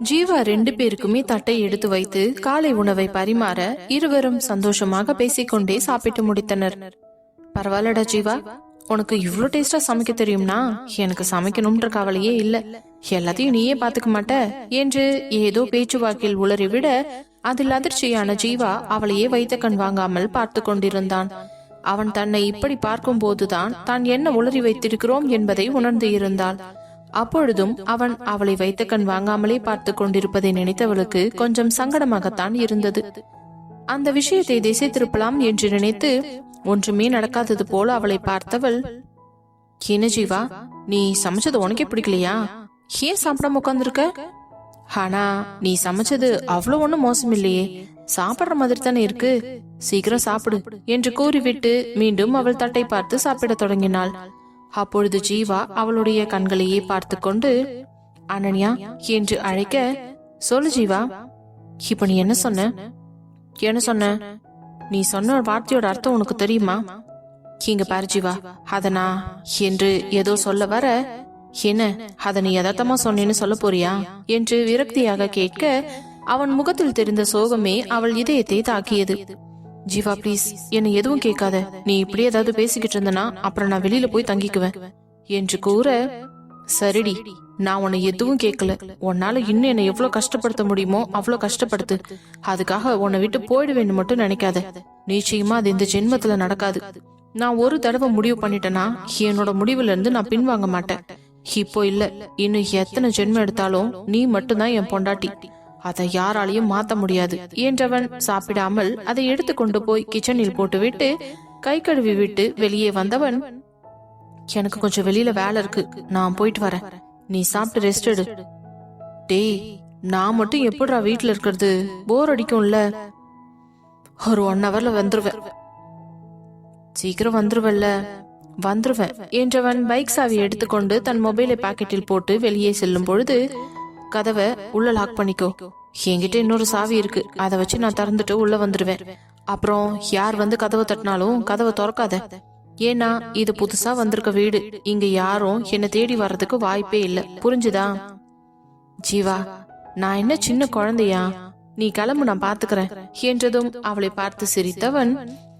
ஜீவா 2 பேருக்குமே தட்டை எடுத்து வைத்து காலை உணவை பரிமாற இருவரும் சந்தோஷமாக பேசிக்கொண்டே சாப்பிட்டு முடித்தனர். பரவாயில்லடா ஜீவா, உனக்கு இவ்ளோ டேஸ்டா சமைக்க தெரியும்னா எனக்கு சமைக்கணும்ன்ற கவலையே இல்ல, எல்லாத்தையும் நீயே பாத்துக்க மாட்ட என்று ஏதோ பேச்சுவாக்கில் உளறிவிட அதில் அதிர்ச்சியான ஜீவா அவளையே வைத்த கண் வாங்காமல் பார்த்து கொண்டிருந்தான். அவன் தன்னை இப்படி பார்க்கும் போதுதான் தான் என்ன உளறி வைத்திருக்கிறோம் என்பதை உணர்ந்து இருந்தாள். அப்பொழுதும் அவன் அவளை வைத்த கண் வாங்காமலே பார்த்து கொண்டிருப்பதை நினைத்தவளுக்கு கொஞ்சம் சங்கடமாகத்தான் இருந்தது. அந்த விஷயத்தை திசை திருப்பலாம் என்று நினைத்து ஒன்றுமே நடக்காதது போல அவளை பார்த்தவள், என்ன ஜீவா, நீ சமைச்சது உனக்கே பிடிக்கலையா? ஏன் சாப்பிடாம உட்காந்துருக்க? ஆனா நீ சமைச்சது அவ்வளவு ஒண்ணும் மோசம் இல்லையே, சாப்பிடுற மாதிரி தானே இருக்கு, சீக்கிரம் சாப்பிடு என்று கூறிவிட்டு மீண்டும் அவள் தட்டை பார்த்து சாப்பிட தொடங்கினாள். அப்பொழுது ஜீவா அவளுடைய கண்களையே பார்த்து கொண்டு அனன்யா என்று அழைக்க, சொல்லு ஜீவா, இப்ப நீ என்ன சொன்ன? என்ன சொன்ன? நீ சொன்ன வார்த்தையோட அர்த்தம் உனக்கு தெரியுமா? இங்க பாரு ஜீவா, அதனா என்று ஏதோ சொல்ல வர, என்ன அத நீ யதார்த்தமா சொன்னேன்னு சொல்ல போறியா என்று விரக்தியாக கேட்க அவன் முகத்தில் தெரிந்த சோகமே அவள் இதயத்தை தாக்கியது. ஜீவா ப்ளீஸ், என்னை எதுவும் கேட்காத, நீ இப்படி ஏதாவது பேசிக்கிட்டு இருந்தனா அப்புறம் நான் வெளியில போய் தங்கிக்குவேன் என்று கூற, சரிடி, நான் உன்னை எதுவும் கேட்கல, உன்னால இன்னும் என்னை எவ்வளவு கஷ்டப்படுத்த முடியுமோ அவ்வளவு கஷ்டப்படுத்து, அதுக்காக உன்னை விட்டு போயிடுவேன்னு மட்டும் நினைக்காத, நிச்சயமா அது இந்த ஜென்மத்துல நடக்காது. நான் ஒரு தடவை முடிவு பண்ணிட்டேன்னா என்னோட முடிவுல இருந்து நான் பின்வாங்க மாட்டேன். இப்போ இல்ல, இன்னும் எத்தனை ஜென்மம் எடுத்தாலும் நீ மட்டும்தான் என் பொண்டாட்டி, அதை யாராலையும் மாத்த முடியாது என்றவன் சாப்பிடாமல் அதை எடுத்துக்கொண்டு போய் கிச்சனில் போட்டுவிட்டு கை கழுவி விட்டு வெளியே வந்தவன், எனக்கு கொஞ்சம் வெளியில வேலை இருக்கு, நான் போயிட்டு வரேன், நீ சாப்பிட்டு ரெஸ்ட் எடு. டேய், நான் மட்டும் எப்படிடா வீட்டுல இருக்கிறது, போர் அடிக்கும்ல, ஒரு 1 ஹவர்ல வந்துருவேன். சீக்கிரம் வந்துருவல்ல? வந்துருவேன் என்றவன் பைக் சாவி எடுத்துக்கொண்டு தன் மொபைலை பாக்கெட்டில் போட்டு வெளியே செல்லும் பொழுது, கதவை உள்ள லாக் பண்ணிக்கோ, என்கிட்ட இன்னொரு சாவி இருக்கு, அதை வச்சு நான் திறந்துட்டு உள்ள வந்துருவேன். அப்புறம் யார் வந்து கதவை தட்டினாலும் கதவை திறக்காத, ஏன்னா இது புதுசா வந்திருக்க வீடு, இங்க யாரும் என்ன தேடி வர்றதுக்கு வாய்ப்பே இல்ல, புரிஞ்சுதா? ஜீவா, நான் என்ன சின்ன குழந்தையா, நீ கிளம்பு, நான் பாத்துக்கிறேன் என்றதும் அவளை பார்த்து சிரித்தவன்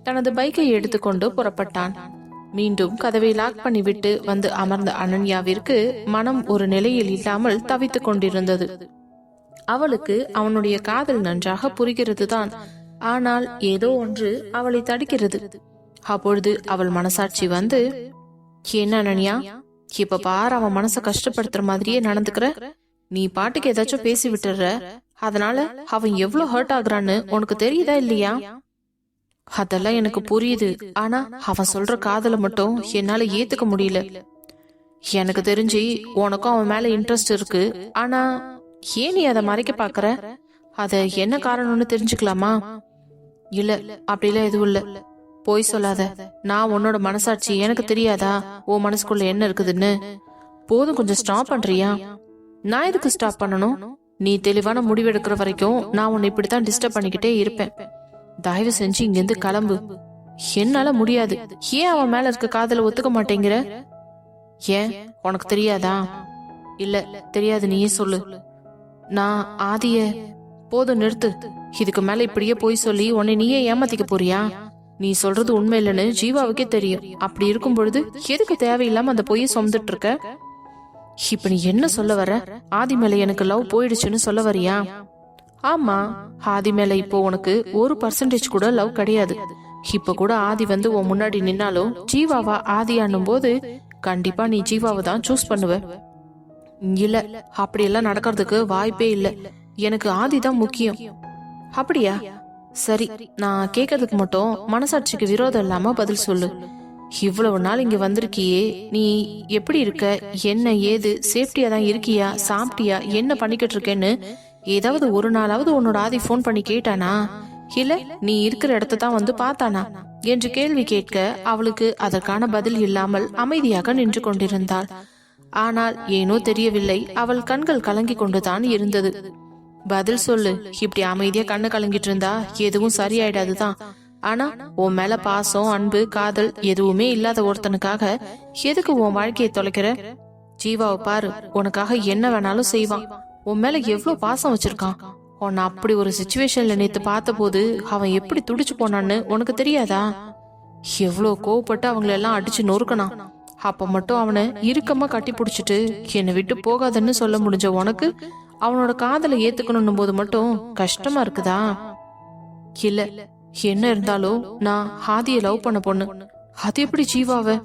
தனது பைக்கை எடுத்துக்கொண்டு புறப்பட்டான். மீண்டும் கதவை லாக் பண்ணிவிட்டு வந்து அமர்ந்த அனன்யாவிற்கு மனம் ஒரு நிலையில் இல்லாமல் தவித்துக் கொண்டிருந்தது. அவளுக்கு அவனுடைய காதல் நன்றாக புரிகிறதுதான், ஆனால் ஏதோ ஒன்று அவளை தடுக்கிறது. அப்பொழுது அவள் மனசாட்சி வந்து, என்ன அனன்யா, இப்ப பார் அவன் மனச கஷ்டப்படுத்துற மாதிரியே நடந்துக்கிற, நீ பாட்டுக்கு ஏதாச்சும் பேசி விட்டுற, அதனால அவன் எவ்வளவு ஹர்ட் ஆகுறான்னு உனக்கு தெரியுதா இல்லையா? அதெல்லாம் எனக்கு புரியுது, ஆனா அவன் சொல்ற காதல மட்டும் என்னால ஏத்துக்க முடியல. எனக்கு தெரிஞ்சு உனக்கும் அவன் மேல இன்ட்ரெஸ்ட் இருக்கு, ஆனா ஏன் நீ அதை மறைக்க பாக்குற? அத என்ன காரணம்னு தெரிஞ்சுக்கலாமா? இல்ல, அப்படிலாம் எதுவும் இல்ல, போய் சொல்லாத, நான் உன்னோட மனசாட்சி எனக்கு தெரியாதா உன் மனசுக்குள்ள என்ன இருக்குதுன்னு? போதும், கொஞ்சம் ஸ்டாப் பண்றியா? நான் எதுக்கு ஸ்டாப் பண்ணணும்? நீ தெளிவான முடிவெடுக்கிற வரைக்கும் நான் உன்னை இப்படித்தான் டிஸ்டர்ப் பண்ணிக்கிட்டே இருப்பேன். தயவு செஞ்சு இங்கிருந்து கிளம்பு. என்னால முடியாது. ஏன் அவன் மேல இருக்க காதல ஒத்துக்க மாட்டேங்கிற? ஏன் உனக்கு தெரியாதா? இல்ல தெரியாது, நீயே சொல்லு. நான் ஆதிய, போதும் நிறுத்து, இதுக்கு மேல இப்படியே போய் சொல்லி உன்னை நீயே ஏமாத்திக்க போறியா? நீ சொல்றது உண்மை இல்லைன்னு ஜீவாவுக்கே தெரியும். அப்படி இருக்கும் பொழுது எதுக்கு தேவையில்லாம அந்த பொய்யை சுமந்துட்டு இருக்க? இப்ப நீ என்ன சொல்ல வர? ஆதி மேல எனக்கு லவ் போயிடுச்சுன்னு சொல்ல வரியா? ஆமா, ஆதி மேல இப்போ உனக்கு 1% கூட லவ் கிடையாது. இப்ப கூட ஆதி வந்து உன் முன்னாடி நின்னாலும் ஜீவாவா ஆதியானும் போது கண்டிப்பா நீ ஜீவாவை தான் சூஸ் பண்ணுவ. இல்ல, அப்படியெல்லாம் நடக்கிறதுக்கு வாய்ப்பே இல்ல, எனக்கு ஆதி தான் முக்கியம். அப்படியா? சரி, நான் கேட்கறதுக்கு மட்டும் மனசாட்சிக்கு விரோதம் இல்லாம பதில் சொல்லு. இவ்வளவு நாள் இங்க வந்திருக்கியே, நீ எப்படி இருக்க, என்ன ஏது, சேஃப்டியா தான் இருக்கியா, சாப்பிட்டியா, என்ன பண்ணிக்கிட்டு இருக்கேன்னு ஏதாவது ஒரு நாளாவது உன்னோட ஆதி போன் பண்ணி கேட்டானா? இல்ல நீ இருக்கிற இடத்த தான் வந்து பார்த்தானா என்று கேள்வி கேட்க அவளுக்கு அதற்கான பதில் இல்லாமல் அமைதியாக நின்று கொண்டிருந்தாள். ஆனால் ஏனோ தெரியவில்லை, அவள் கண்கள் கலங்கி கொண்டுதான் இருந்தது. பதில் சொல்லு, இப்படி அமைதியா கண்ணு கலங்கிட்டு இருந்தா எதுவும் சரியாயிடாதுதான். ஆனா உன் மேல பாசம், அன்பு, காதல் எதுவுமே இல்லாத ஒருத்தனுக்காக எதுக்கு உன் வாழ்க்கையை தொலைக்கிற? ஜீவாவை பாரு, உனக்காக என்ன வேணாலும் செய்வான். உன் மேல எவ்வளவு பாசம் வச்சிருக்கான். உன்னை அப்படி ஒரு சிச்சுவேஷன்ல நேத்து பார்த்த போது அவன் எப்படி துடிச்சு போனான்னு உனக்கு தெரியாதா? எவ்வளவு கோவப்பட்டு அவங்களெல்லாம் அடிச்சு நொறுக்கனான். அப்ப மட்டும் அவனை இறுக்கமா கட்டி பிடிச்சிட்டு என்னை விட்டு போகாதன்னு சொல்ல முடிஞ்ச உனக்கு அவனோட காதலை ஏத்துக்கணும் போது மட்டும் கஷ்டமா இருக்குதா? இல்ல, என்ன இருந்தாலும் நான் ஆதியை லவ் பண்ண பொண்ணு. அது எப்படி ஜீவாவ?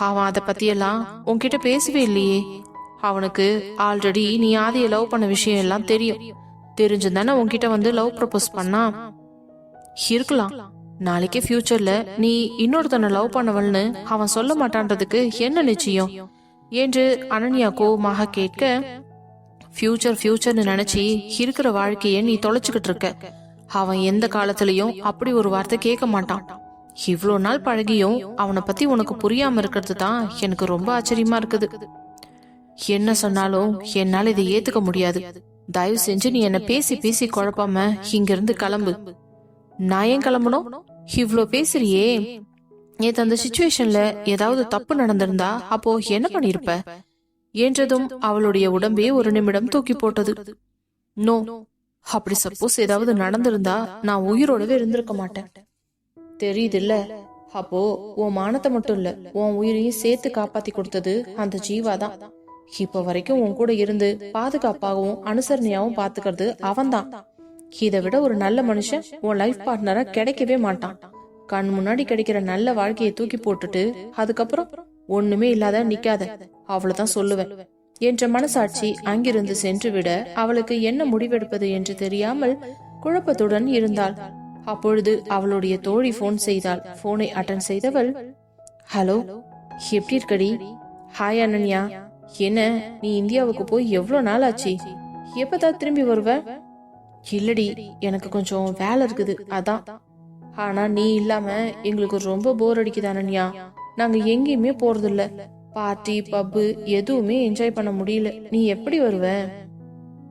அவன் அத பத்தியெல்லாம் உன்கிட்ட பேசவே இல்லையே. அவனுக்கு ஆல்ரெடி நீ ஆதியை லவ் பண்ண விஷயம் எல்லாம் தெரியும். தெரிஞ்சுதானே உன்கிட்ட வந்து லவ் ப்ரப்போஸ் பண்ணா. இருக்கலாம், நாளைக்கே ஃபியூச்சர்ல நீ இன்னொருத்தனை லவ் பண்ணவள்னு அவன் சொல்ல மாட்டான்றதுக்கு என்ன நிச்சயம் என்று அனன்யா கோவமாக கேட்க, ஃபியூச்சர்னு நினைச்சி இருக்கிற வாழ்க்கைய நீ தொலைச்சுக்கிட்டு இருக்க. அவன் எந்த காலத்திலயும் அப்படி ஒரு வார்த்தை கேட்க மாட்டான். இவ்வளோ நாள் பழகியும் அவனை பத்தி உனக்கு புரியாம இருக்கிறது தான் எனக்கு ரொம்ப ஆச்சரியமா இருக்குது. என்ன சொன்னாலும் என்னால இதை ஏத்துக்க முடியாது. தயவு செஞ்சு நீ என்ன பேசி பேசி குழப்பாம இங்கிருந்து கிளம்பு. நான் ஏன் கிளம்பணும்? இவ்ளோ பேசுறியே. நேத்து அந்த சிச்சுவேஷன்ல ஏதாவது தப்பு நடந்திருந்தா அப்போ என்ன பண்ணிருப்ப என்றதும் அவளுடைய உடம்பே ஒரு நிமிடம் தூக்கி போட்டது. நோ, அப்படி சப்போஸ் ஏதாவது நடந்திருந்தா நான் உயிரோடவே இருந்திருக்க மாட்டேன். தெரியுதுல்ல, அப்போ உன் மானத்தை மட்டும் இல்ல உன் உயிரையும் சேர்த்து காப்பாத்தி கொடுத்தது அந்த ஜீவாதான். இப்ப வரைக்கும் உன் கூட இருந்து பாதுகாப்பாகவும் அனுசரணையாவும் பாத்துக்கிறது அவன்தான். இதை விட ஒரு நல்ல மனுஷன் உன் லைஃப் பார்ட்னரா கிடைக்கவே மாட்டான். கண் முன்னாடி கிடைக்கிற நல்ல வாழ்க்கையை தூக்கி போட்டுட்டு அதுக்கப்புறம் ஒண்ணுமே இல்லாத நிக்காத, அவ்வளவுதான் சொல்லுவேன் என்ற மனசாட்சி அங்கிருந்து சென்று விட அவளுக்கு என்ன முடிவெடுப்பது என்று தெரியாமல் குழப்பத்துடன் இருந்தாள். அப்பொழுது அவளுடைய தோழி போன் செய்தாள். போனை அட்டன் செய்தவள், ஹலோ, எப்படி இருக்கடி? ஹாய் அனன்யா, என்ன நீ இந்தியாவுக்கு போய் எவ்வளவு நாள் ஆச்சு? எப்பதான் திரும்பி வருவ? இல்லடி, எனக்கு கொஞ்சம் வேலை இருக்குது அதான். ஆனா நீ இல்லாம எங்களுக்கு ரொம்ப போர் அடிக்குது அனன்யா. நாங்க எங்கேயுமே போறது இல்ல. பார்ட்டி பப்பு எதுவுமே என்ஜாய் பண்ண முடியல. நீ எப்படி வருவ?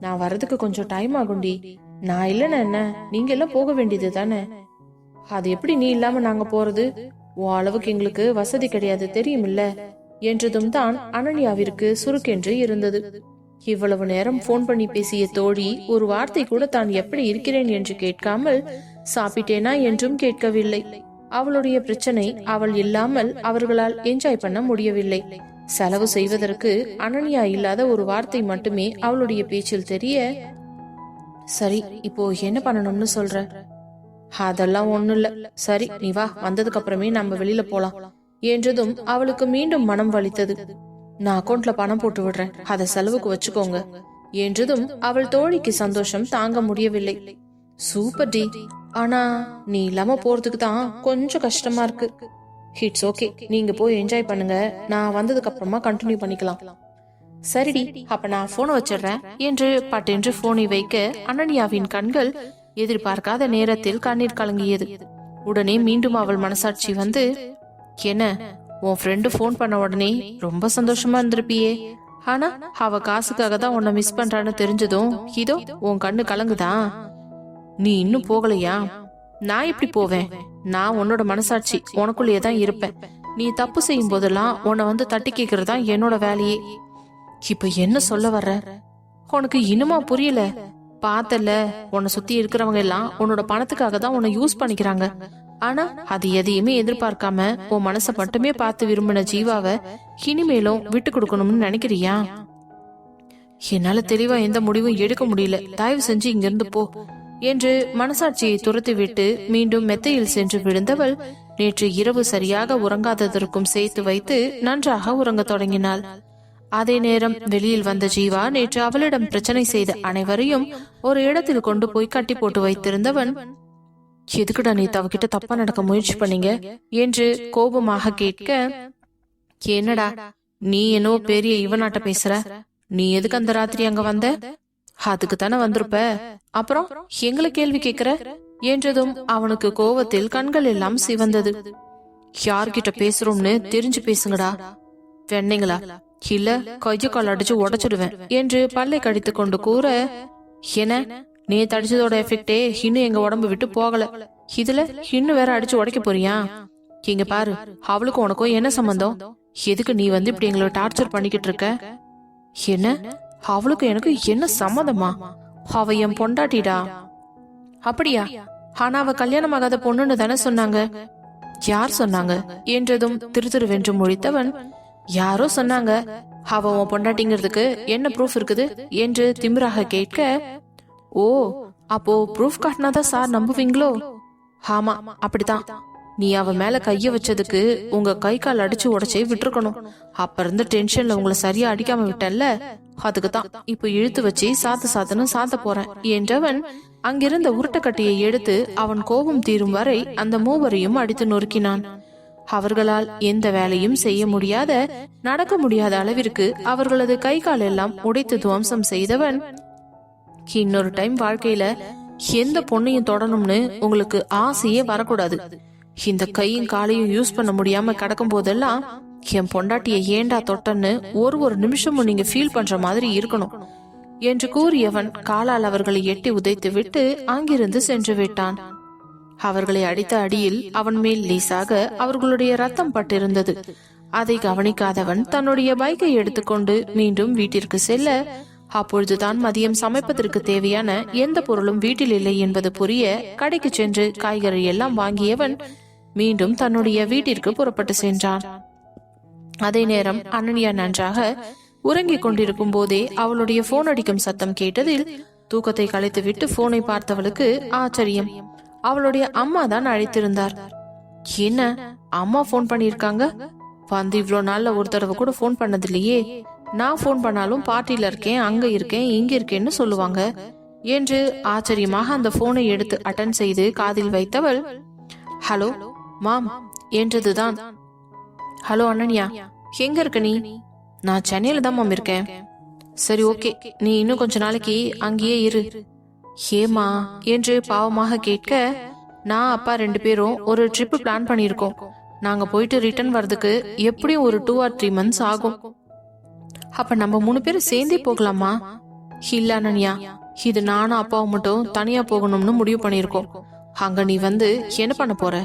நான் வர்றதுக்கு கொஞ்சம் டைம் ஆகும்டி. நான் இல்லைன்னா என்ன, நீங்க எல்லாம் போக வேண்டியது தானே. அது எப்படி நீ இல்லாம நாங்க போறது? உன் அளவுக்கு எங்களுக்கு வசதி கிடையாது தெரியுமில்ல என்றதும் தான் அனன்யாவிற்கு சுருக்கென்று இருந்தது. இவ்வளவு நேரம் போன் பண்ணி பேசிய தோழி ஒரு வார்த்தை கூட தான் எப்படி இருக்கிறேன் என்று கேட்காமல் சாப்பிட்டேனா என்றும் கேட்கவில்லை. அவளுடைய பிரச்சனை அவள் இல்லாமல் அவர்களால் என்ஜாய் பண்ண முடியவில்லை. செலவு செய்வதற்கு அனன்யா இல்லாத ஒரு வார்த்தை மட்டுமே அவளுடைய பேச்சில் தெரிய, சரி இப்போ என்ன பண்ணணும்னு சொல்ற? அதெல்லாம் ஒண்ணும் இல்ல, சரி நீ வா, வந்ததுக்கு அப்புறமே நம்ம வெளியில போலாம் என்றதும் அவளுக்கு மீண்டும் மனம் வலித்தது. நான் அக்கௌண்ட்ல பணம் போட்டு விடுறேன், அதை செலவுக்கு வச்சுக்கோங்க என்றதும் அவள் தோழிக்கு சந்தோஷம் தாங்க முடியவில்லை. சூப்பர் டி, ஆனா நீ இல்லாம போறதுக்கு தான் கொஞ்சம் கஷ்டமா இருக்கு. இட்ஸ் ஓகே, நீங்க போய் என்ஜாய் பண்ணுங்க, நான் வந்ததுக்கு அப்புறமா கண்டினியூ பண்ணிக்கலாம். சரிடி, அப்ப நான் போனை வச்சிடுறேன் என்று பட்டென்று போனை வைக்க அனன்யாவின் கண்கள் எதிர்பார்க்காத நேரத்தில் கண்ணீர் கலங்கியது. உடனே மீண்டும் அவள் மனசாட்சி வந்து, என்ன உன் ஃப்ரெண்டு போன் பண்ண உடனே ரொம்ப சந்தோஷமா இருந்திருப்பியே, ஆனா அவ காசுக்காக தான் உன்னை மிஸ் பண்றான்னு தெரிஞ்சதும் இதோ உன் கண்ணு கலங்குதா? நீ இன்னும் போகலையா? நான் எப்படி போவேன்? நான் உன்னோட மனசாட்சி உனக்குள்ளேயே தான் இருப்பேன். நீ தப்பு செய்யும் போதெல்லாம் உன்னை வந்து தட்டி கேக்குறதா என்னோட வேலையே. இப்ப என்ன சொல்ல வர்ற? உனக்கு இன்னுமா புரியல? பார்த்தல, உன்னை சுத்தி இருக்கிறவங்க எல்லாம் உன்னோட பணத்துக்காக தான் உன்னை யூஸ் பண்ணிக்கிறாங்க. ஆனா அது எதையுமே எதிர்பார்க்காம உன் மனச மட்டுமே பார்த்து விரும்பின ஜீவாவை இனிமேலும் விட்டு கொடுக்கணும்னு நினைக்கிறியா? என்னால தெளிவா எந்த முடிவும் எடுக்க முடியல, தயவு செஞ்சு இங்கிருந்து போ என்று மனசாட்சியை துரத்தி விட்டு மீண்டும் மெத்தையில் சென்று விழுந்தவள் நேற்று இரவு சரியாக உறங்காததற்கும் சேர்த்து வைத்து நன்றாக உறங்க தொடங்கினாள். அதே நேரம் வெளியில் வந்த ஜீவா நேற்று அவளிடம் பிரச்சனை செய்த அனைவரையும் ஒரு இடத்தில் கொண்டு போய் கட்டி போட்டு வைத்திருந்தவன், எதுக்குடா நீ அவகிட்ட தப்பா நடக்க முயற்சி பண்ணீங்க என்று கோபமாக கேட்க, என்னடா நீ என்னவோ பெரிய இவனாட்ட பேசுற, நீ எதுக்கு அந்த ராத்திரி அங்க வந்த? அதுக்கு தானே வந்திருப்ப, அப்புறம் எங்களை கேள்வி கேக்குற என்றதும் அவனுக்கு கோவத்தில் கண்கள் எல்லாம் சிவந்தது. யார்கிட்ட பேசுறோம்னு தெரிஞ்சு பேசுங்கடா, வெண்ணீங்களா இல்ல கைய கால் அடிச்சு உடைச்சிடுவேன் என்று பல்லை கடித்து கொண்டு கூற, என்ன நீ தடிச்சதோட எஃபெக்டே இன்னும் எங்க உடம்பு விட்டு போகல, இதுல இன்னும் வேற அடிச்சு உடைக்க போறியா? இங்க பாரு, அவளுக்கும் உனக்கும் என்ன சம்பந்தம்? எதுக்கு நீ வந்து இப்படி எங்களை டார்ச்சர் பண்ணிக்கிட்டு இருக்க? என்ன அவளுக்கு எனக்கு என்ன சம்மதமா? அவ என் பொண்டாட்டிடா. அப்படியா? ஆனா அவ கல்யாணம் ஆகாத பொண்ணுன்னு தானே சொன்னாங்க. யார் சொன்னாங்க என்றதும் திருதிருவென்று முழித்தவன், யாரோ சொன்னாங்க. அவ உன் பொண்டாட்டிங்கிறதுக்கு என்ன ப்ரூஃப் இருக்குது என்று திமிராக கேட்க, ஓ அப்போ ப்ரூஃப் காட்டினாதான் சார் நம்புவீங்களோ? ஆமா அப்படித்தான். நீ அவ மேல கைய வச்சதுக்கு உங்க கை கால் அடிச்சு உடைச்சே விட்டுருக்கணும். அப்ப இருந்த டென்ஷன்ல உங்களை சரியா அடிக்காம விட்டல்ல, அதுக்குதான் இப்ப இழுத்து வச்சு சாத்துன்னு சாத்த போறேன் என்றவன் அங்கிருந்த உருட்டக்கட்டையை எடுத்து அவன் கோபம் தீரும் வரை அந்த மூவரையும் அடித்து நொறுக்கினான். அவர்களால் எந்த வேலையும் செய்ய முடியாத, நடக்க முடியாத அளவிற்கு அவர்களது கை கால் எல்லாம் உடைத்து துவம்சம் செய்தவன், இன்னொரு டைம் வாழ்க்கையில எந்த பொண்ணையும் தொடணும்னு உங்களுக்கு ஆசையே வரக்கூடாது. இந்த கையும் காலையும் யூஸ் பண்ண முடியாம கிடக்கும் போதெல்லாம் என் பொண்டாட்டிய ஏண்டா தொட்டன்னு ஒரு நிமிஷமும் நீங்க ஃபீல் பண்ற மாதிரி இருக்கணும் என்று கூறியவன் காலால் அவர்களை எட்டி உதைத்து விட்டு அங்கிருந்து சென்று விட்டான். அவர்களை அடித்த அடியில் அவன் மேல் லேசாக அவர்களுடைய ரத்தம் பட்டிருந்தது. அதை கவனிக்காதவன் தன்னுடைய பைக்கை எடுத்துக்கொண்டு மீண்டும் வீட்டிற்கு செல்ல, அப்பொழுதுதான் மதியம் சமைப்பதற்கு தேவையான எந்த பொருளும் வீட்டில் இல்லை என்பது புரிய கடைக்கு சென்று காய்கறி எல்லாம் வாங்கியவன் மீண்டும் தன்னுடைய வீட்டிற்கு புறப்பட்டு சென்றான். அதே நேரம் அனன்யா நன்றாக உறங்கிக் கொண்டிருக்கும் போதே அவளுடைய போன் அடிக்கும் சத்தம் கேட்டதில் தூக்கத்தை கலைத்து விட்டு போனை பார்த்தவளுக்கு ஆச்சரியம். அவளுடைய அம்மா தான் அழைத்திருந்தார். என்ன அம்மா போன் பண்ணிருக்காங்க? வந்து இவ்வளோ நாள்ல ஒரு தடவை கூட போன் பண்ணது இல்லையே. நான் போன் பண்ணாலும் பார்ட்டில இருக்கேன், அங்க இருக்கேன், இங்க இருக்கேன்னு சொல்லுவாங்க என்று ஆச்சரியமாக அந்த போனை எடுத்து அட்டன் செய்து காதில் வைத்தவள், ஹலோ மாம் என்றதுதான். ஹலோ அனன்யா, எங்க இருக்க நீ? நான் சென்னையில தான் மாம் இருக்கேன். சரி ஓகே, நீ இன்னும் கொஞ்ச நாளைக்கு அங்கேயே இரு. ஏமா என்று பாவமாக கேட்க, நான் அப்பா 2 பேரும் ஒரு ட்ரிப் பிளான் பண்ணிருக்கோம். நாங்க போயிட்டு ரிட்டர்ன் வர்றதுக்கு எப்படியும் ஒரு 2 or 3 months ஆகும். அப்ப நம்ம 3 பேரும் சேர்ந்தே போகலாமா? இல்ல அனன்யா, இது நானும் அப்பாவும் மட்டும் தனியா போகணும்னு முடிவு பண்ணிருக்கோம். அங்க நீ வந்து என்ன பண்ண போற?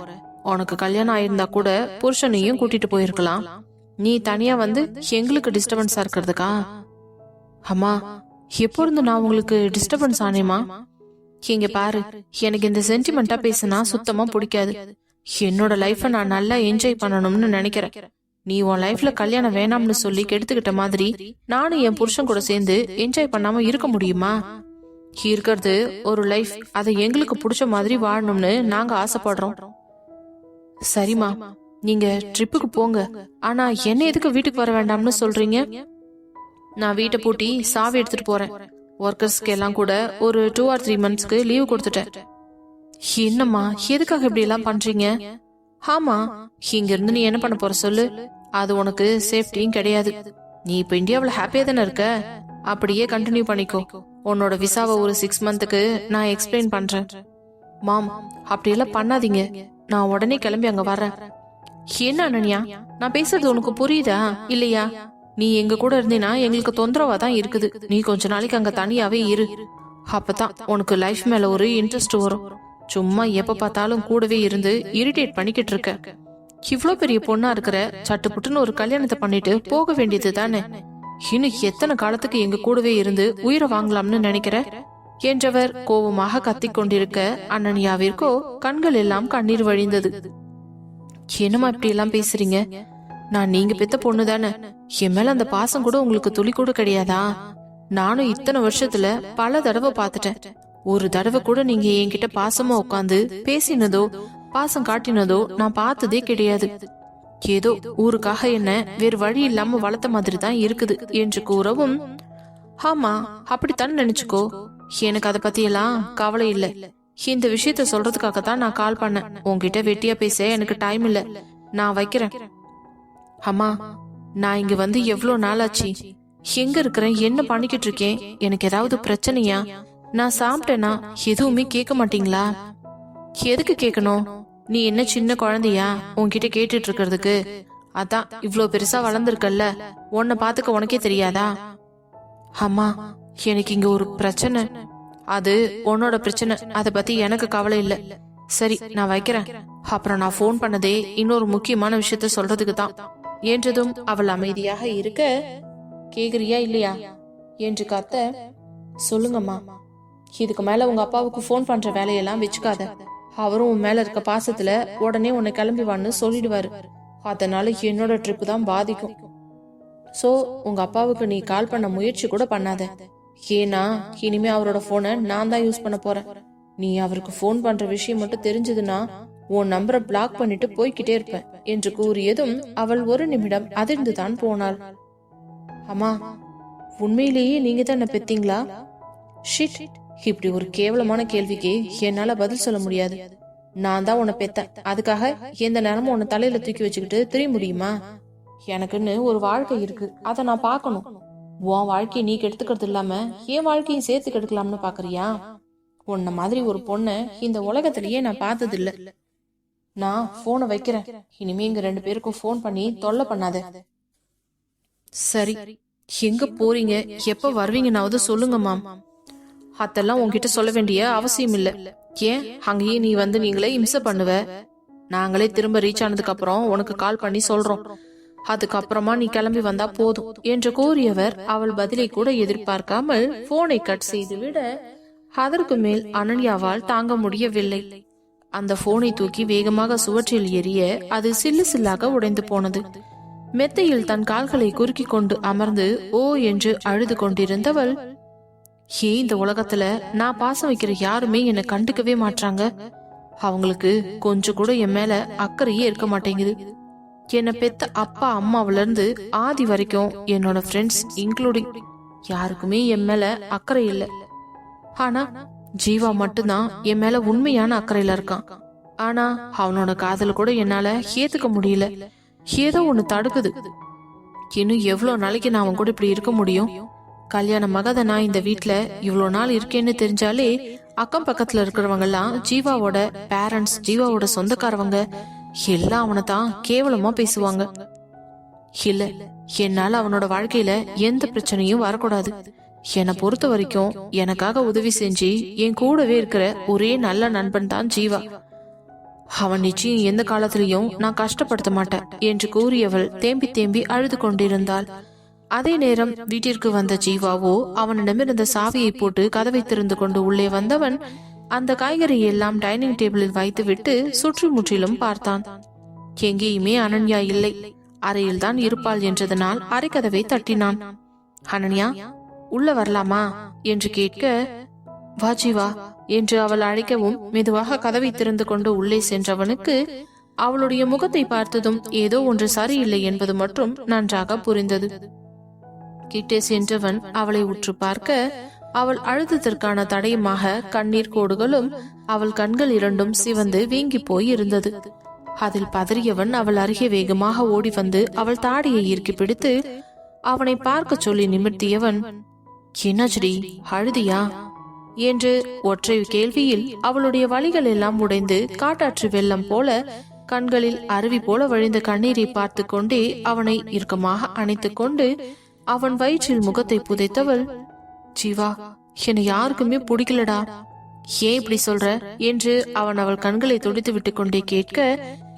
உனக்கு கல்யாணம் ஆயிருந்தா கூட புருஷனையும் கூட்டிட்டு போயிருக்கலாம். நீ தனியா வந்து எங்களுக்கு டிஸ்டர்பன்ஸா இருக்கிறதுக்கா? அம்மா, எப்போ இருந்து நான் உங்களுக்கு டிஸ்டர்பன்ஸ் ஆனேமா? இங்க பாரு, எனக்கு இந்த சென்டிமெண்டா பேசினா சுத்தமா பிடிக்காது. என்னோட லைஃப நான் நல்லா என்ஜாய் பண்ணணும்னு நினைக்கிறேன். நீ உன் லைஃப்ல கல்யாணம் வேணாம்னு சொல்லி கெடுத்துக்கிட்ட மாதிரி நானும் என் புருஷன் கூட சேர்ந்து என்ஜாய் பண்ணாம இருக்க முடியுமா? இருக்கிறது ஒரு லைஃப், அதை எங்களுக்கு பிடிச்ச மாதிரி வாழணும்னு நாங்க ஆசைப்படுறோம். சரிமா, நீங்க ட்ரிப்புக்கு போங்க. ஆனா என்ன எதுக்கு வீட்டுக்கு வர வேண்டாம்னு சொல்றீங்க? நான் வீட்டை பூட்டி சாவி எடுத்துட்டு போறேன். ஒர்க்கர்ஸ்க்கு எல்லாம் கூட ஒரு 2 or 3 monthsக்கு லீவ் கொடுத்துட்டேன். என்னம்மா, எதுக்காக இப்படி எல்லாம் பண்றீங்க? ஆமா, இங்க இருந்து நீ என்ன பண்ண போற சொல்லு? அது உனக்கு சேஃப்டியும் கிடையாது. நீ இப்ப இந்தியாவில ஹாப்பியா தானே இருக்க, அப்படியே கண்டினியூ பண்ணிக்கோ. உன்னோட விசாவை ஒரு 6 monthsக்கு நான் எக்ஸ்பிளைன் பண்றேன். மாம், அப்படியெல்லாம் பண்ணாதீங்க. நான் உடனே கிளம்பி அங்க வர்றேன். என்ன அனன்யா, நான் பேசுறது உனக்கு புரியுதா இல்லையா? நீ எங்க கூட இருந்தீனா எங்களுக்கு தொந்தரவா தான் இருக்குது. நீ கொஞ்ச நாளைக்கு அங்க தனியாவே இரு. அப்பதான் உனக்கு லைஃப் மேல ஒரு இன்ட்ரெஸ்ட் வரும். சும்மா எப்ப பார்த்தாலும் கூடவே இருந்து இரிட்டேட் பண்ணிக்கிட்டு இருக்க. இவ்ளோ பெரிய பொண்ணா இருக்கிற, சட்டுப்புட்டுன்னு ஒரு கல்யாணத்தை பண்ணிட்டு போக வேண்டியது தானே. இன்னும் எத்தனை காலத்துக்கு எங்க கூடவே இருந்து உயிரை வாங்கலாம்னு நினைக்கிற என்றவர் கோபமாக கத்திக் கொண்டிருக்க, அனன்யாவிற்கோ கண்கள் எல்லாம் கண்ணீர் வழிந்தது. என்னமா இப்படி எல்லாம் பேசுறீங்க? நான் நீங்க பெத்த பொண்ணு தானே. என் மேல அந்த பாசம் கூட உங்களுக்கு துளி கூட கிடையாதா? நானும் இத்தனை வருஷத்துல பல தடவை பாத்துட்டேன். ஒரு தடவை கூட நீங்க என்கிட்ட பாசமா உட்காந்து பேசினதோ பாசம் காட்டினதோ நான் பார்த்ததே கிடையாது. ஏதோ ஊருக்காக என்ன வேறு வழி இல்லாம வளர்த்த மாதிரி தான் இருக்குது என்று கூறவும், ஆமா அப்படித்தான் நினைச்சுக்கோ. எனக்கு அதை பத்தி எல்லாம் கவலை இல்ல. இந்த விஷயத்த சொல்றதுக்காகத்தான் நான் கால் பண்ணேன். உன்கிட்ட வெட்டியா பேச எனக்கு டைம் இல்ல. நான் வைக்கிறேன். அம்மா, நான் இங்க வந்து எவ்வளவு நாள் ஆச்சு? எங்க இருக்கிறேன், என்ன பண்ணிக்கிட்டு இருக்கேன்? எனக்கு ஏதாவது பிரச்சனையா? நான் சாப்பிட்டேனா எதுவுமே கேட்க மாட்டீங்களா? எதுக்கு கேட்கணும்? நீ என்ன சின்ன குழந்தையா உன்கிட்ட கேட்டுட்டு இருக்கிறதுக்கு? அதான் இவ்ளோ பெருசா வளர்ந்துருக்கல்ல, உன்னை பாத்துக்க உனக்கே தெரியாதா? அம்மா, எனக்கு இங்க ஒரு பிரச்சனை. அது உன்னோட பிரச்சனை, அத பத்தி எனக்கு கவலை இல்ல. சரி, நான் வைக்கிறேன். அப்புறம் நான் போன் பண்ணதே இன்னொரு முக்கியமான விஷயத்த சொல்றதுக்கு தான் என்றதும் அவள் அமைதியாக இருக்க, கேக்குறியா இல்லையா? என்று கத்த, சொல்லுங்கம்மா. இதுக்கு மேல உங்க அப்பாவுக்கு ஃபோன் பண்ற வேலையெல்லாம் வச்சுக்காத. அவரும் உன் மேல இருக்க பாசத்துல உடனே உன்னை கிளம்பி வான்னு சொல்லிடுவாரு. அதனால என்னோட ட்ரிப் தான் பாதிக்கும். சோ உங்க அப்பாவுக்கு நீ கால் பண்ண முயற்சி கூட பண்ணாத. ஏன்னா இனிமே அவரோட போனை நான் தான் யூஸ் பண்ண போறேன். நீ அவருக்கு போன் பண்ற விஷயம் மட்டும் தெரிஞ்சதுன்னா உன் நம்பரை பிளாக் பண்ணிட்டு போய்கிட்டே இருப்பேன் என்று கூறியதும் அவள் ஒரு நிமிடம் அதிர்ந்துதான் போனாள். அம்மா, உண்மையிலேயே நீங்க தான் என்ன பெத்தீங்களா? ஷிட், இப்படி ஒரு கேவலமான கேள்விக்கு என்னால பதில் சொல்ல முடியாது. நான் தான் உன்னை பெத்தேன். அதுக்காக எந்த நேரமும் உன்னை தலையில தூக்கி வச்சுக்கிட்டு திரிய முடியுமா? எனக்குன்னு ஒரு வாழ்க்கை இருக்கு, அதை நான் பாக்கணும். உன் வாழ்க்கையை நீ கெடுத்துக்கிறது இல்லாம என் வாழ்க்கையும் சேர்த்து கெடுக்கலாம்னு பாக்குறியா? உன்ன மாதிரி ஒரு பொண்ணை இந்த உலகத்திலேயே நான் பார்த்தது இல்ல. நான் போனை வைக்கிறேன். இனிமே இங்க 2 பேருக்கும் போன் பண்ணி தொல்லை பண்ணாத. சரி, எங்க போறீங்க, எப்ப வருவீங்கன்னாவது சொல்லுங்க மாம். அதெல்லாம் உன்கிட்ட சொல்ல வேண்டிய அவசியம் இல்ல. ஏன் அங்கேயே நீ வந்து நீங்களே இம்சை பண்ணுவ. நாங்களே திரும்ப ரீச் ஆனதுக்கு அப்புறம் உனக்கு கால் பண்ணி சொல்றோம். அதுக்கப்புறமா நீ கிளம்பி வந்தா போதும் என்று கூறியவர் அவள் பதிலை கூட எதிர்பார்க்காமல் போனை கட் செய்து விட, அதற்கு மேல் அனன்யாவால் தாங்க முடியவில்லை. அந்த போனை தூக்கி வேகமாக சுவற்றில் எரிய அது சில்லு சில்லாக உடைந்து போனது. மெத்தையில் தன் கால்களை குறுக்கி கொண்டு அமர்ந்து ஓ என்று அழுது கொண்டிருந்தவள், ஏன் இந்த உலகத்துல நான் பாசம் வைக்கிற யாருமே என்னை கண்டுக்கவே மாட்டாங்க. அவங்களுக்கு கொஞ்சம் கூட என் மேல அக்கறையே இருக்க மாட்டேங்குது. என்னை பெத்த அப்பா அம்மாவில இருந்து ஆதி வரைக்கும் என்னோட ஃப்ரெண்ட்ஸ் இன்க்ளூடிங் யாருக்குமே என் மேல அக்கறை இல்லை. ஆனா ஜீவா மட்டும்தான் என் மேல உண்மையான அக்கறையில இருக்கான். ஆனா அவனோட காதல கூட என்னால ஏத்துக்க முடியல. ஏதோ ஒண்ணு தடுக்குது. இன்னும் எவ்வளவு நாளைக்கு நான் அவன் கூட இப்படி இருக்க முடியும்? கல்யாணமாக நான் இந்த வீட்டுல இவ்வளவு நாள் இருக்கேன்னு தெரிஞ்சாலே அக்கம் பக்கத்துல இருக்கிறவங்க எல்லாம் ஜீவாவோட பேரண்ட்ஸ், ஜீவாவோட சொந்தக்காரவங்க எல்லாம் அவனை தான் கேவலமா பேசுவாங்க. இல்ல, என்னால அவனோட வாழ்க்கையில எந்த பிரச்சனையும் வரக்கூடாது. என்னை பொறுத்த வரைக்கும் எனக்காக உதவி செஞ்சு என் கூடவே இருக்கிற ஒரே நல்ல நண்பன் தான் ஜீவா. அவன் நிச்சயம் எந்த காலத்திலையும் நான் கஷ்டப்படுத்த மாட்டேன் என்று கூறியவள் தேம்பி தேம்பி அழுது கொண்டிருந்தாள். அதே நேரம் வீட்டிற்கு வந்த ஜீவாவோ அவனிடமிருந்த சாவியை போட்டு கதவை திறந்து கொண்டு உள்ளே வந்தவன் அந்த காய்கறி எல்லாம் டைனிங் டேபிளில் வைத்து விட்டு சுற்றி முற்றிலும் பார்த்தான். எங்கேயுமே அனன்யா இல்லை. அறையில் தான் இருப்பாள் என்றதனால் அறை கதவை தட்டினான். அனன்யா, உள்ள வரலாமா என்று கேட்க, வா ஜீவா என்று அவள் அழைக்கவும் மெதுவாக கதவை திறந்து கொண்டு உள்ளே சென்றவனுக்கு அவளுடைய முகத்தை பார்த்ததும் ஏதோ ஒன்று சரியில்லை என்பது மட்டும் நன்றாக புரிந்தது. கிட்டே சென்றவன் அவளை உற்று பார்க்க அவள் அழுததற்கான தடயமாக கண்ணீர் கோடுகளும் அவள் கண்கள் இரண்டும் சிவந்து வீங்கி போய் இருந்தது. அதில் பதறியவன் அவள் அருகே வேகமாக ஓடி வந்து அவள் தாடியை இறுக்கி பிடித்து அவனை பார்க்க சொல்லி நிமிர்த்தியவன், என்னாச்சுடி, அழுதியா என்று ஒற்றை கேள்வியில் அவளுடைய வலிகள் எல்லாம் உடைந்து காட்டாற்று வெள்ளம் போல கண்களில் அருவி போல வழிந்த கண்ணீரை பார்த்து கொண்டே அவனை இறுக்கமாக அணைத்துக் கொண்டு அவன் வயிற்றில் முகத்தை புதைத்தவள், ஜீவா, என்னை யாருக்குமே பிடிக்கலடா, ஏன் இப்படி சொல்ற என்று அவன் அவள் கண்களை துடித்து விட்டு கொண்டே கேட்க,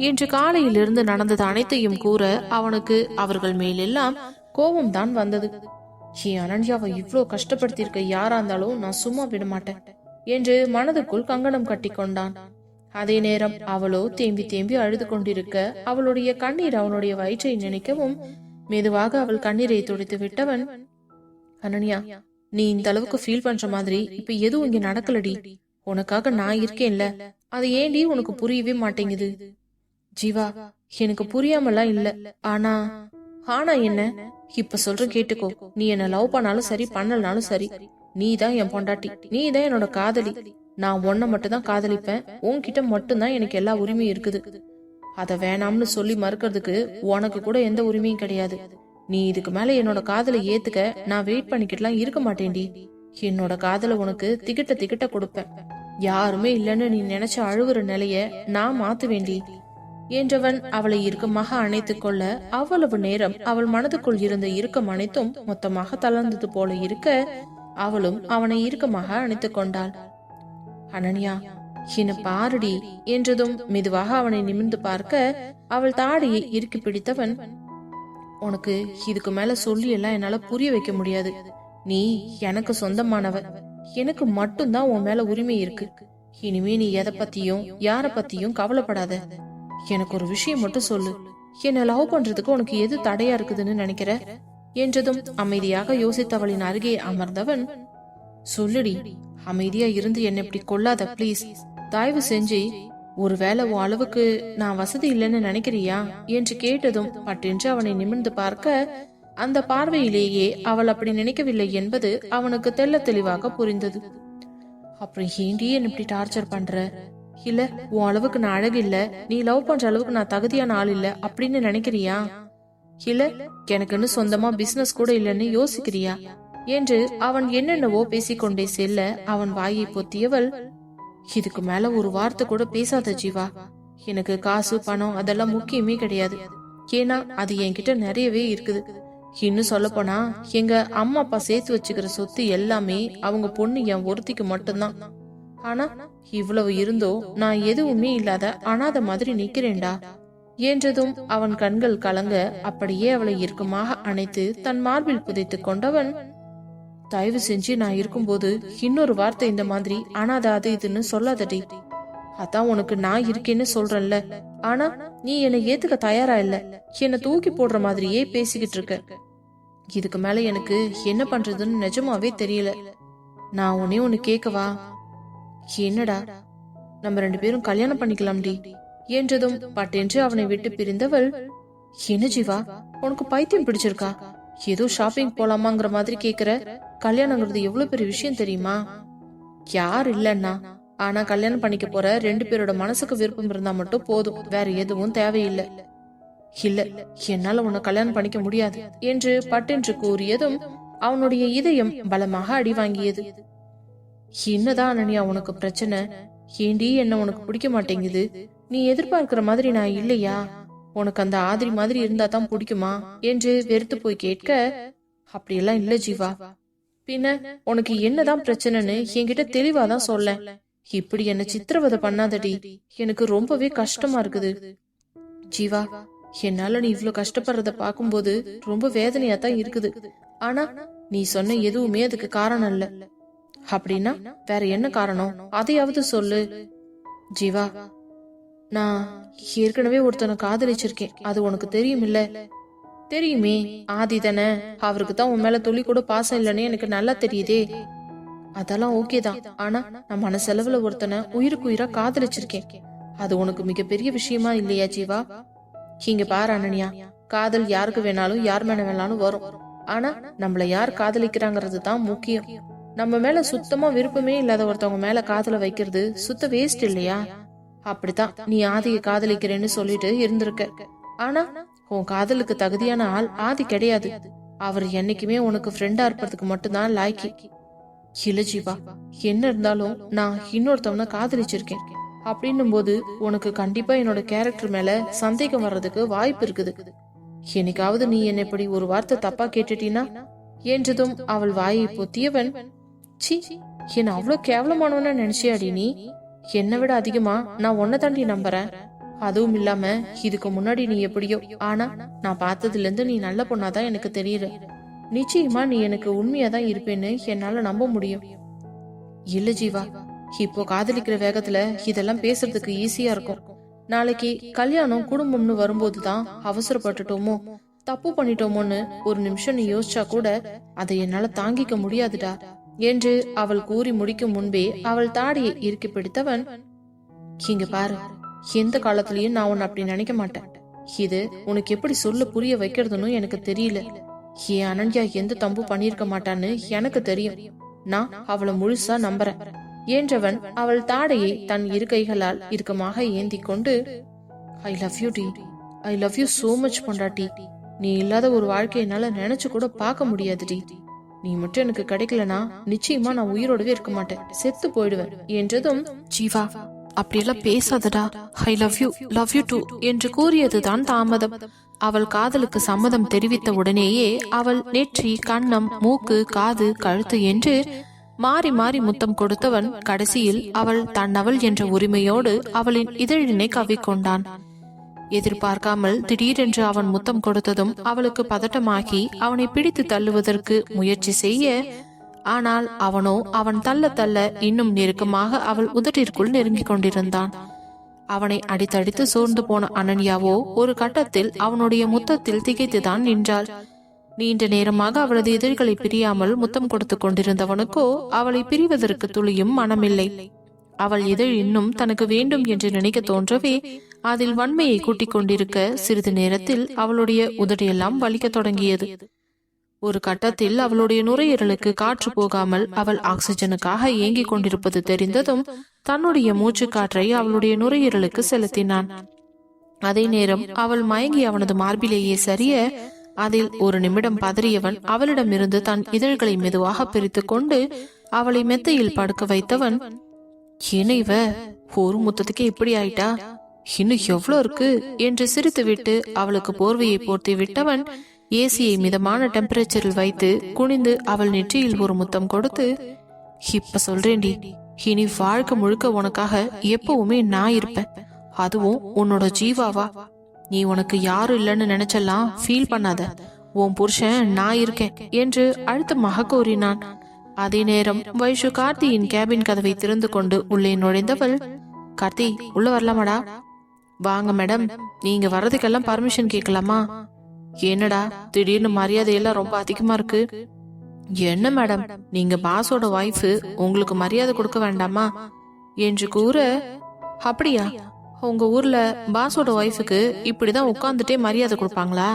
இன்று காலையிலிருந்து நடந்தது அனைத்தையும் கூற அவனுக்கு அவர்கள் மேலெல்லாம் கோபம்தான் வந்தது. என் அனன்யாவை இவ்வளோ கஷ்டப்படுத்தியிருக்க யாரா இருந்தாலும் நான் சும்மா விட மாட்டேன் என்று மனதுக்குள் கங்கணம் கட்டி கொண்டான். அதே நேரம் அவளோ தேம்பி தேம்பி அழுது கொண்டிருக்க அவளுடைய கண்ணீர் அவனுடைய வயிற்றை நினைக்கவும் மெதுவாக அவள் கண்ணீரை துடைத்து விட்டவன், அனன்யா, நீ இந்த அளவுக்கு ஃபீல் பண்ற மாதிரி இப்ப எதுவும் இங்க நடக்கலடி. உனக்காக நான் இருக்கேன்ல, அது ஏண்டி உனக்கு புரியவே மாட்டேங்குது? ஜீவா, எனக்கு புரியாமலாம் இல்ல. ஆனா என்ன, இப்ப சொல்ற கேட்டுக்கோ. நீ என்ன லவ் பண்ணாலும் சரி, பண்ணலனாலும் சரி, நீ தான் என் பொண்டாட்டி, நீ தான் என்னோட காதலி. நான் உன்னை மட்டும் தான் காதலிப்பேன். உன்கிட்ட மட்டும்தான் எனக்கு எல்லா உரிமையும் இருக்குது. அத வேணாம்னு சொல்லி மறுக்கிறதுக்கு உனக்கு கூட எந்த உரிமையும் கிடையாது. நீ இதுக்கு மேல என்னோட காதலை ஏத்துக்க நான் வெயிட் பண்ணிக்கிட்டுலாம் இருக்க மாட்டேன்டி. என்னோட காதலை உனக்கு திகிட்ட கொடுப்பேன். யாருமே இல்லைன்னு நீ நினைச்ச அழுகுற நிலைய நான் மாத்துவேண்டி என்றவன் அவளை இறுக்கமாக அணைத்துக் கொள்ள அவ்வளவு நேரம் அவள் மனதுக்குள் இருந்த இறுக்கம் அனைத்தும் மொத்தமாக தளர்ந்தது போல இருக்க அவளும் அவனை இறுக்கமாக அணைத்துக் கொண்டாள். அனன்யா, என்ன பாருடி என்றதும் மெதுவாக அவனை நிமிர்ந்து பார்க்க அவள் தாடியை இறுக்கி பிடித்தவன், உனக்கு இதுக்கு மேல சொல்லி எல்லாம் என்னால புரிய வைக்க முடியாது. நீ எனக்கு சொந்தமானவ, எனக்கு மட்டும்தான் உன் மேல உரிமை இருக்கு. இனிமே நீ எதை பத்தியும் யார பத்தியும் கவலைப்படாத. எனக்கு ஒரு விஷயம் மட்டும் சொல்லு, என்ன லவ் பண்றதுக்கு உனக்கு எது தடையா இருக்குதுன்னு நினைக்கிற என்றதும் அமைதியாக யோசித்தவளின் அருகே அமர்ந்தவன், சொல்லுடி, அமைதியா இருந்து என்ன இப்படி கொல்லாத ப்ளீஸ், தயவு செஞ்சு. ஒருவேளை உன் அளவுக்கு நான் வசதி இல்லைன்னு நினைக்கிறியா என்று கேட்டதும் பட்டென்று அவனை நிமிர்ந்து பார்க்க அந்த பார்வையிலேயே அவள் அப்படி நினைக்கவில்லை என்பது அவனுக்கு தெள்ள தெளிவாக புரிந்தது. அப்புறம் ஏண்டி என்ன இப்படி டார்ச்சர் பண்ற? இல்ல உன் அளவுக்கு நான் அழகு இல்ல, நீ லவ் பண்ற அளவுக்கு நான் தகுதியான ஆள் இல்ல அப்படின்னு நினைக்கிறியா? இல்ல எனக்குன்னு சொந்தமா பிசினஸ் கூட இல்லைன்னு யோசிக்கிறியா என்று அவன் என்னென்னவோ பேசிக்கொண்டே செல்ல அவன் வாயை பொத்தியவள், இதுக்கு மேல ஒரு வார்த்தை கூட பேசாத ஜீவா. எனக்கு காசு பணம் அதெல்லாம் முக்கியமே கிடையாது. ஏன்னா அது என்கிட்ட நிறையவே இருக்குது. இன்னும் சொல்ல போனா எங்க அம்மா அப்பா சேர்த்து வச்சுக்கிற சொத்து எல்லாமே அவங்க பொண்ணு என் ஒருத்திக்கு மட்டும்தான். ஆனா இவ்வளவு இருந்தோ நான் எதுவுமே இல்லாத அனாதை மாதிரி நிக்கிறேன்டா என்றதும் அவன் கண்கள் கலங்க அப்படியே அவளை இறுக்கமாக அணைத்து தன் மார்பில் புதைத்து கொண்டவன், தயவு செஞ்சு நான் இருக்கும்போது இன்னொரு வார்த்தை இந்த மாதிரி அனாதை அது இதுன்னு சொல்லாதடி. அதான் உனக்கு நான் இருக்கேன்னு சொல்றேன்ல, ஆனா நீ என்னை ஏத்துக்க தயாரா இல்ல, என்னை தூக்கி போடுற மாதிரியே பேசிக்கிட்டு இருக்க. இதுக்கு மேல எனக்கு என்ன பண்றதுன்னு நிஜமாவே தெரியல. நான் உன்னே ஒன்னு கேட்கவா? என்னடா? நம்ம 2 பேரும் கல்யாணம் பண்ணிக்கலாம்டி என்றதும் பட்டென்று அவனை விட்டு பிரிந்தவள், என்ன ஜீவா உனக்கு பைத்தியம் பிடிச்சிருக்கா? ஏதோ ஷாப்பிங் போலாமாங்கிற மாதிரி கேக்குற. கல்யாணங்கிறது எவ்வளவு பெரிய விஷயம் தெரியுமா? யார் இல்லன்னா, ஆனா கல்யாணம் பண்ணிக்க போற 2 பேரோட மனசுக்கு விருப்பம் இருந்தா மட்டும் போதும், வேற எதுவும் தேவையில்லை. இல்ல என்னால உன்னை கல்யாணம் பண்ணிக்க முடியாது என்று பட்டென்று கூறியதும் அவனுடைய இதயம் பலமாக அடி வாங்கியது. என்னதான் அனன்யா உனக்கு பிரச்சனை? ஏண்டி என்ன உனக்கு பிடிக்க மாட்டேங்குது? நீ எதிர்பார்க்கிற மாதிரி நான் இல்லையா? உனக்கு அந்த ஆதிரி மாதிரி இருந்தா தான் பிடிக்குமா என்று வெறுத்து போய் கேட்க, அப்படியெல்லாம் இல்ல ஜீவா. பின்ன உனக்கு என்னதான் பிரச்சனைன்னு என்கிட்ட தெளிவாதான் சொல்ல. இப்படி என்ன சித்திரவதை பண்ணாதடி, எனக்கு ரொம்பவே கஷ்டமா இருக்குது. ஜீவா, என்னால நீ இவ்ளோ கஷ்டப்படுறத பாக்கும்போது ரொம்ப வேதனையா தான் இருக்குது. ஆனா நீ சொன்ன எதுவுமே அதுக்கு காரணம் இல்ல. அப்படின்னா வேற என்ன காரணம்? அதையாவது சொல்லு. ஜீவா, நான் ஏற்கனவே ஒருத்தனை காதலிச்சிருக்கேன், அது உனக்கு தெரியும் இல்ல? தெரியுமே, ஆதி தானே. அவருக்கு தான் உன் மேல துளி கூட பாசம் இல்லன்னு எனக்கு நல்லா தெரியுதே. அதெல்லாம் ஓகேதான், ஆனா நான் மனசெலவுல ஒருத்தனை உயிருக்கு உயிரா காதலிச்சிருக்கேன். அது உனக்கு மிகப்பெரிய விஷயமா இல்லையா ஜீவா? இங்க பாரு அனன்யா, காதல் யாருக்கு வேணாலும் யார் மேல வேணாலும் வரும். ஆனா நம்மள யார் காதலிக்கிறாங்கிறது தான் முக்கியம். நம்ம மேல சுத்தமா விருப்பமே இல்லாத ஒருத்தவங்க மேல காதல வைக்கிறது சுத்த வேஸ்ட் இல்லையா? அப்படித்தான் நீ ஆதியை காதலிக்கிறேன்னு சொல்லிட்டு இருந்திருக்க. ஆனா உன் காதலுக்கு தகுதியான ஆள் ஆதி கிடையாது. அவர் என்னைக்குமே உனக்கு ஃப்ரெண்டா இருப்பதுக்கு மட்டும்தான் லாய்க்கி. இல்ல ஜீவா, என்ன இருந்தாலும் நான் இன்னொருத்தவனை காதலிச்சிருக்கேன். அப்படின்னும் போது உனக்கு கண்டிப்பா என்னோட கேரக்டர் மேல சந்தேகம் வர்றதுக்கு வாய்ப்பு இருக்குது. என்னைக்காவது நீ என்ன இப்படி ஒரு வார்த்தை தப்பா கேட்டுட்டீனா என்றதும் அவள் வாயை பொத்தியவன், சி, என்ன அவ்வளவு கேவலமானவன நினைச்சியாடி நீ? என்னை விட அதிகமா நான் உன்னை தாண்டி நம்புறேன். அதுவும் இல்லாம இதுக்கு முன்னாடி நீ எப்படியோ, ஆனா நான் பார்த்ததுல இருந்து நீ நல்ல பொண்ணாதான் எனக்கு தெரியல. நிச்சயமா நீ எனக்கு உண்மையாதான் இருப்பேன்னு என்னால நம்ப முடியும். இல்ல ஜீவா, இப்போ காதலிக்கிற வேகத்துல இதெல்லாம் பேசுறதுக்கு ஈஸியா இருக்கும். நாளைக்கு கல்யாணம் குடும்பம்னு வரும்போதுதான் அவசரப்பட்டுட்டோமோ, தப்பு பண்ணிட்டோமோன்னு ஒரு நிமிஷம் நீ யோசிச்சா கூட அதை என்னால தாங்கிக்க முடியாதுடா என்று அவள் கூறி முடிக்கும் முன்பே அவள் தாடியை இறுக்கி பிடித்தவன், இங்க பாரு, எந்த காலத்திலயும் நான் உன்னை அப்படி நினைக்க மாட்டேன். இது உனக்கு எப்படி சொல்ல புரிய வைக்கிறதுன்னு எனக்கு தெரியல. ஏன் அனன்யா எந்த தம்பு பண்ணிருக்க மாட்டான்னு எனக்கு தெரியும். நான் அவளை முழுசா நம்புறேன் என்றவன் அவள் தாடையை தன் இரு கைகளால் இறுக்கமாக ஏந்தி கொண்டு, ஐ லவ் யூ டி, I love you so much பொண்டாட்டி. நீ இல்லாத ஒரு வாழ்க்கை என்னால நினைச்சு கூட பார்க்க முடியாதுடி. நீ மட்டும் எனக்கு கிடைக்கலனா நிச்சயமா நான் உயிரோடவே இருக்க மாட்டேன், செத்து போயிடுவேன் என்றதும், ஜீவா அப்படியெல்லாம் பேசாதடா, ஐ லவ் யூ டூ என்று கூறியதுதான் தாமதம். அவள் காதலுக்கு சம்மதம் தெரிவித்த உடனேயே அவள் நெற்றி, கன்னம், மூக்கு, காது, கழுத்து என்று மாறி மாறி முத்தம் கொடுத்தவன் கடைசியில் அவள் தன்னவள் என்ற உரிமையோடு அவளின் இதழினை கவ்விக்கொண்டான். எதிர்பார்க்காமல் திடீரென்று அவன் முத்தம் கொடுத்ததும் அவளுக்கு பதட்டமாகி அவனை பிடித்து தள்ளுவதற்கு முயற்சி செய்ய, ஆனால் அவனோ அவன் தள்ள தள்ள இன்னும் நெருக்கமாக அவள் உதட்டிற்குள் நெருங்கிக் கொண்டிருந்தான். அவனை அடித்தடித்து சோர்ந்து போன அனன்யாவோ ஒரு கட்டத்தில் அவனுடைய முத்தத்தில் திகைத்துதான் நின்றாள். நீண்ட நேரமாக அவளது இதழ்களை பிரியாமல் முத்தம் கொடுத்து கொண்டிருந்தவனுக்கோ அவளை பிரிவதற்கு துளியும் மனமில்லை. அவள் இதழ் இன்னும் தனக்கு வேண்டும் என்று நினைக்க தோன்றவே அதில் வன்மையை கூட்டிக் கொண்டிருக்க சிறிது நேரத்தில் அவளுடைய உதடையெல்லாம் வலிக்க தொடங்கியது. ஒரு கட்டத்தில் அவளுடைய நுரையீரலுக்கு காற்று போகாமல் அவள் ஆக்சிஜனுக்காக ஏங்கிக் கொண்டிருப்பது தெரிந்ததும் தன்னுடைய மூச்சு காற்றை அவளுடைய நுரையீரலுக்கு செலுத்தினான். அதே நேரம் அவள் மயங்கி அவனது மார்பிலேயே சரிய அதில் ஒரு நிமிடம் பதறியவன் அவளிடமிருந்து தன் இதழ்களை மெதுவாக பிரித்து கொண்டு அவளை மெத்தையில் படுக்க வைத்தவன், என்ன இவ ஒரு முத்தத்துக்கு இப்படி ஆயிட்டா, இன்னும் எவ்வளவு இருக்கு என்று சிரித்துவிட்டு அவளுக்கு போர்வையை போர்த்தி விட்டவன் ஏசியை மிதமான டெம்பரேச்சரில் வைத்து குனிந்து அவள் நெற்றியில் ஒரு முத்தம் கொடுத்து, இப்ப சொல்றேன்டி, இனி வாழ்க்கை முழுக்க உனக்காக எப்பவுமே நான் இருப்பேன், அதுவும் உன்னோட ஜீவாவா. நீ உனக்கு யாரும் இல்லைன்னு நினைச்செல்லாம் ஃபீல் பண்ணாத, உன் புருஷன் நான் இருக்கேன் என்று அழுத்தமாக கூறினான். அதே நேரம் வைஷு கார்த்தியின் கேபின் கதவை திறந்து கொண்டு உள்ளே நுழைந்தவள், கார்த்தி உள்ள வரலாமாடா? வாங்க மேடம், நீங்க வர்றதுக்கெல்லாம் பர்மிஷன் கேட்கலாமா? என்னடா திடீர்னு மரியாதையெல்லாம் ரொம்ப அதிகமா இருக்கு. என்ன மேடம், நீங்க பாஸோட வைஃப், உங்களுக்கு மரியாதை கொடுக்க வேண்டாமா என்று கூற, அப்படியா, உங்க ஊர்ல பாஸோட வைஃபுக்கு இப்படிதான் உட்கார்ந்துட்டே மரியாதை கொடுப்பாங்களா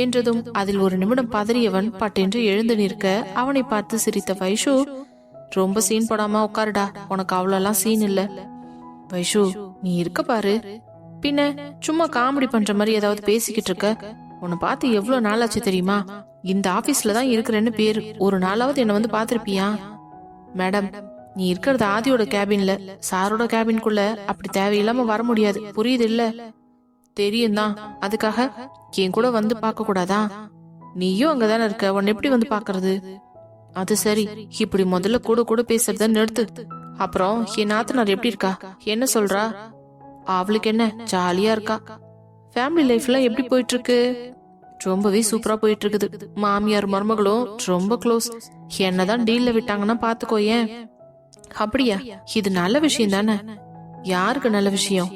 என்றதும் அதில் ஒரு நிமிடம் பதறியவன் பட்டென்று எழுந்து நிற்க அவனை பார்த்து சிரித்த வைஷு, ரொம்ப சீன் போடாம உட்காருடா, உனக்கு அவ்வளோலாம் சீன் இல்ல. வைஷு நீ இருக்க பாரு, பின்ன சும்மா காமெடி பண்ற மாதிரி ஏதாவது பேசிக்கிட்டு இருக்க. உன்னை பார்த்து எவ்வளவு நாளாச்சு தெரியுமா? இந்த ஆபீஸ்ல தான் இருக்கிறேன்னு பேரு, ஒரு நாளாவது என்ன வந்து பாத்திருப்பியா? மேடம், நீ இருக்கிறது ஆதியோட கேபின்ல, சாரோட கேபின்குள்ள அப்படி தேவையில்லாம வர முடியாது, புரியுது இல்ல? தெரியும் தான், அதுக்காக என் கூட வந்து பார்க்க கூடாதா? நீயும் அங்கதானே இருக்க, உன்னை எப்படி வந்து பாக்குறது? அது சரி, இப்படி முதல்ல கூட கூட பேசுறத நிறுத்து. அப்புறம் என் நாத்தனார் எப்படி இருக்கா, என்ன சொல்றா? அவளுக்கு என்ன, ஜாலியா இருக்கா. ஃபேமிலி லைஃப்ல எப்படி போயிட்டு இருக்கு? ரொம்பவே சூப்பரா போயிட்டு இருக்குது. மாமியார் மருமகளும் ரொம்ப க்ளோஸ். என்னதான் டீல்ல விட்டாங்கன்னா பாத்துக்கோ. ஏன்? அப்படியா? இது நல்ல விஷயம் தானே. யாருக்கு நல்ல விஷயம்?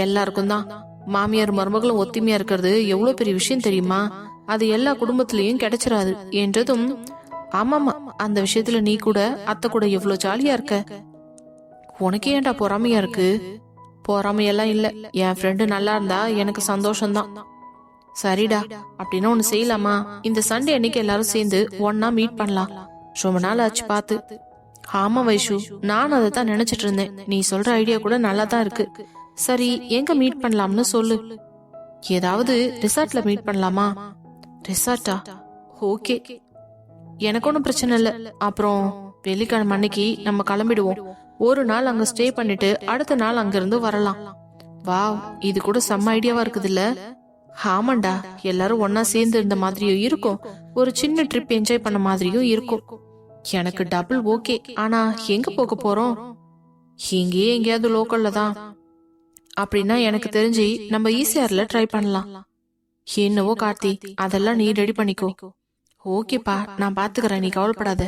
எல்லாருக்கும் தான். மாமியார் மருமகளும் ஒத்துமையா இருக்கிறது எவ்வளவு பெரிய விஷயம் தெரியுமா? அது எல்லா குடும்பத்திலயும் கிடைச்சிடாது என்றதும், ஆமாமா, அந்த விஷயத்துல நீ கூட அத்தை கூட எவ்வளவு ஜாலியா இருக்க. உனக்கு ஏன்டா பொறாமையா இருக்கு? பொறாமையெல்லாம் இல்ல, என் ஃப்ரெண்டு நல்லா இருந்தா எனக்கு சந்தோஷம்தான். சரிடா, அப்படின்னா ஒண்ணு செய்யலாமா? இந்த சண்டே அன்னைக்கு எல்லாரும் சேர்ந்து ஒன்னா மீட் பண்ணலாம். ரொம்ப நாள் ஆச்சு பார்த்து. ஆமா வைஷு, நான் அதை தான் நினைச்சிட்டு இருந்தேன். நீ சொல்ற ஐடியா கூட நல்லா தான் இருக்கு. சரி, எங்க மீட் பண்ணலாம்னு சொல்லு. ஏதாவது ரிசார்ட்ல மீட் பண்ணலாமா? ரிசார்ட்டா? ஓகே, எனக்கு ஒன்றும் பிரச்சனை இல்லை. அப்புறம் வெள்ளிக்கிழமை அன்னைக்கு நம்ம கிளம்பிடுவோம். ஒரு நாள் அங்க ஸ்டே பண்ணிட்டு அடுத்த நாள் அங்கிருந்து வரலாம். வாவ், இது கூட செம்ம ஐடியாவா இருக்குது இல்ல? ஆமாண்டா, எல்லாரும் ஒன்னா சேர்ந்து இருந்த மாதிரியும் இருக்கும், ஒரு சின்ன ட்ரிப் என்ஜாய் பண்ண மாதிரியும் இருக்கும். எனக்கு டபுள் ஓகே. ஆனா எங்க போக போறோம்? இங்கேயே எங்கேயாவது லோக்கல்ல தான். அப்படின்னா எனக்கு தெரிஞ்சு நம்ம ஈசிஆர்ல ட்ரை பண்ணலாம். என்னவோ கார்த்தி, அதெல்லாம் நீ ரெடி பண்ணிக்கோ. ஓகேப்பா, நான் பாத்துக்கிறேன், நீ கவலைப்படாத.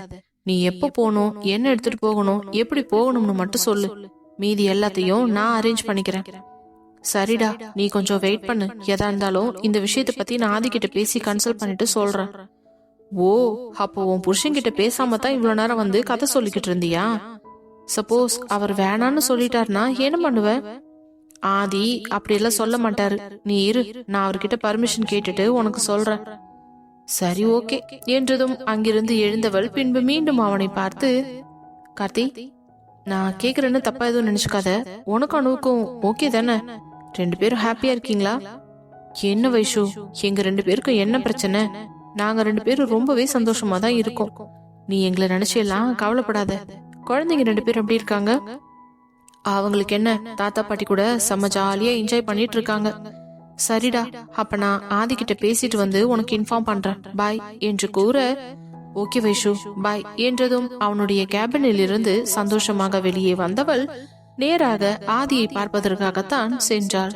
நீ எப்ப போகணும், என்ன எடுத்துட்டு போகணும், எப்படி போகணும்னு மட்டும் சொல்லு. மீதி எல்லாத்தையும் நான் அரேஞ்ச் பண்ணிக்கிறேன். சரிடா, நீ கொஞ்சம் வெயிட் பண்ணு. எதா இருந்தாலும் இந்த விஷயத்த பத்தி நான் ஆதிக்கிட்ட பேசி கன்சல்ட் பண்ணிட்டு சொல்றேன். ஓ, அப்போ உன் புருஷன்கிட்ட பேசாம தான் இவ்வளவு நேரம் வந்து கதை சொல்லிக்கிட்டு இருந்தியா? சப்போஸ் அவர் வேணான்னு சொல்லிட்டாருன்னா என்ன பண்ணுவ? ஆதி அப்படியெல்லாம் சொல்ல மாட்டாரு. நீ இரு, நான் அவர்கிட்ட பர்மிஷன் கேட்டுட்டு உனக்கு சொல்றேன். சரி, ஓகே என்றதும் அங்கிருந்து எழுந்தவள் பின்பு மீண்டும் அவனை பார்த்து, கார்த்தி, நான் கேக்குறேன்னு தப்பா எதுவும் நினைச்சுக்காத. உனக்கு அனுவுக்கும் ஓகே தானே? 2 பேரும் ஹாப்பியா இருக்கீங்களா? என்ன வைஷு, எங்க 2 பேருக்கும் என்ன பிரச்சனை? நாங்க 2 பேரும் ரொம்பவே சந்தோஷமா தான் இருக்கோம். நீ எங்களை நினைச்செல்லாம் கவலைப்படாத. குழந்தைங்க 2 பேரும் எப்படி இருக்காங்க? அவங்களுக்கு என்ன, தாத்தா பாட்டி கூட செம்ம ஜாலியா என்ஜாய் பண்ணிட்டு இருக்காங்க. சரிடா, அப்ப நான் ஆதிக்கிட்ட பேசிட்டு வந்து உனக்கு இன்ஃபார்ம் பண்றேன். பாய் என்று கூற, ஓகே வைஷு, பாய் என்றதும் அவனுடைய கேபினில் இருந்து சந்தோஷமாக வெளியே வந்தவள் நேராக ஆதியை பார்ப்பதற்காகத்தான் சென்றாள்.